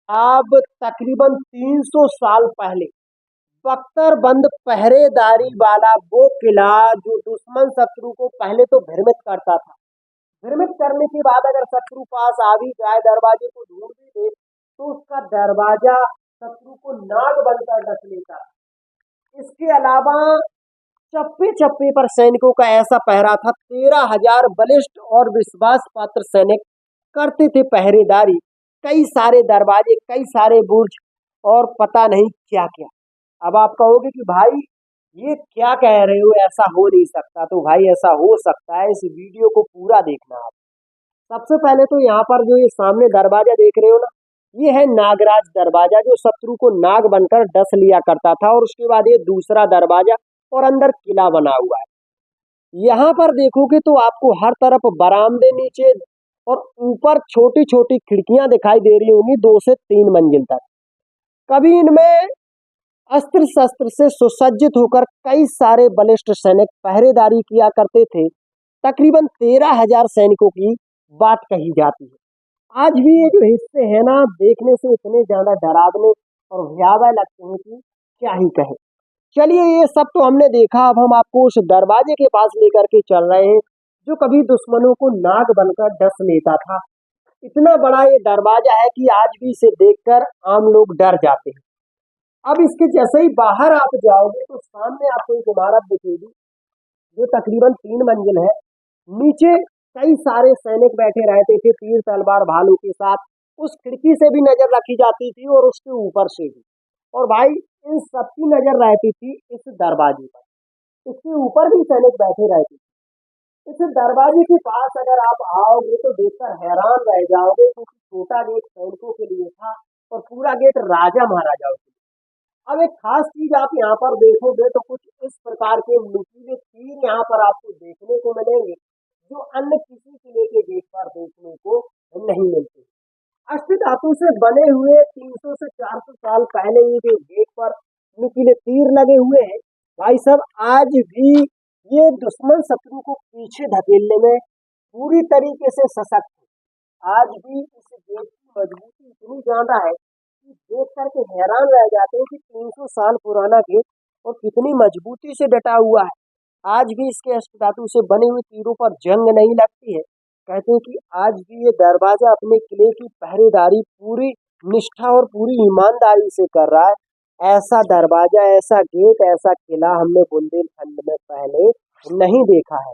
अब तकरीबन 300 साल पहले बख्तरबंद पहरेदारी वाला वो किला जो दुश्मन शत्रु को पहले तो भ्रमित करता था। भ्रमित करने के बाद अगर शत्रु पास आ भी जाए, दरवाजे को ढूंढ भी ले, तो उसका दरवाजा शत्रु को नाग बनकर डस लेता था। इसके अलावा चप्पे चप्पे पर सैनिकों का ऐसा पहरा था। 13,000 बलिष्ठ और विश्वास पात्र सैनिक करते थे पहरेदारी। कई सारे दरवाजे, कई सारे बुर्ज और पता नहीं क्या क्या। अब आप कहोगे कि भाई ये क्या कह रहे हो, ऐसा हो नहीं सकता। तो भाई ऐसा हो सकता है, इस वीडियो को पूरा देखना आप। सबसे पहले तो यहाँ पर जो ये सामने दरवाजा देख रहे हो ना, ये है नागराज दरवाजा, जो शत्रु को नाग बनकर डस लिया करता था। और उसके बाद ये दूसरा दरवाजा और अंदर किला बना हुआ है। यहाँ पर देखोगे तो आपको हर तरफ बरामदे, नीचे और ऊपर छोटी छोटी खिड़कियां दिखाई दे रही होंगी, 2 से 3 मंजिल तक। कभी इनमें अस्त्र शस्त्र से सुसज्जित होकर कई सारे बलिष्ठ सैनिक पहरेदारी किया करते थे। तकरीबन 13,000 सैनिकों की बात कही जाती है। आज भी ये जो हिस्से हैं ना, देखने से इतने ज्यादा डरावने और भयावह लगते हैं कि क्या ही कहे। चलिए, ये सब तो हमने देखा। अब हम आपको उस दरवाजे के पास लेकर के चल रहे हैं जो कभी दुश्मनों को नाग बनकर डस लेता था। इतना बड़ा ये दरवाजा है कि आज भी इसे देखकर आम लोग डर जाते हैं। अब इसके जैसे ही बाहर आप जाओगे तो सामने आपको एक इमारत दिखेगी जो तकरीबन 3 मंजिल है। नीचे कई सारे सैनिक बैठे रहते थे, तीर तलवार भालों के साथ। उस खिड़की से भी नजर रखी जाती थी और उसके ऊपर से भी। और भाई इन सबकी नजर रहती थी इस दरवाजे पर। इसके ऊपर भी सैनिक बैठे रहते थे। इस दरवाजे के पास अगर आप आओगे तो देखकर हैरान रह जाओगे, क्योंकि छोटा गेट सैनिकों के लिए था और पूरा गेट राजा महाराजाओं के लिए। अब एक खास चीज आप यहाँ पर देखोगे तो कुछ इस प्रकार के नुकीले तीर यहाँ पर आपको देखने को मिलेंगे, जो अन्य किसी किले के गेट पर देखने को नहीं मिलते। अष्ट धातु से बने हुए 300 से 400 साल पहले ये जो गेट पर नुकीले तीर लगे हुए हैं, भाई साहब आज भी ये दुश्मन शत्रु को पीछे धकेलने में पूरी तरीके से सशक्त है। आज भी इस गेट की मजबूती इतनी ज्यादा है कि देख करके हैरान रह जाते हैं कि 300 साल पुराना गेट और कितनी मजबूती से डटा हुआ है। आज भी इसके अष्ट धातु से बने हुए तीरों पर जंग नहीं लगती है। कहते हैं कि आज भी ये दरवाजा अपने किले की पहरेदारी पूरी निष्ठा और पूरी ईमानदारी से कर रहा है। ऐसा दरवाजा, ऐसा गेट, ऐसा किला हमने बुंदेलखंड में पहले नहीं देखा है।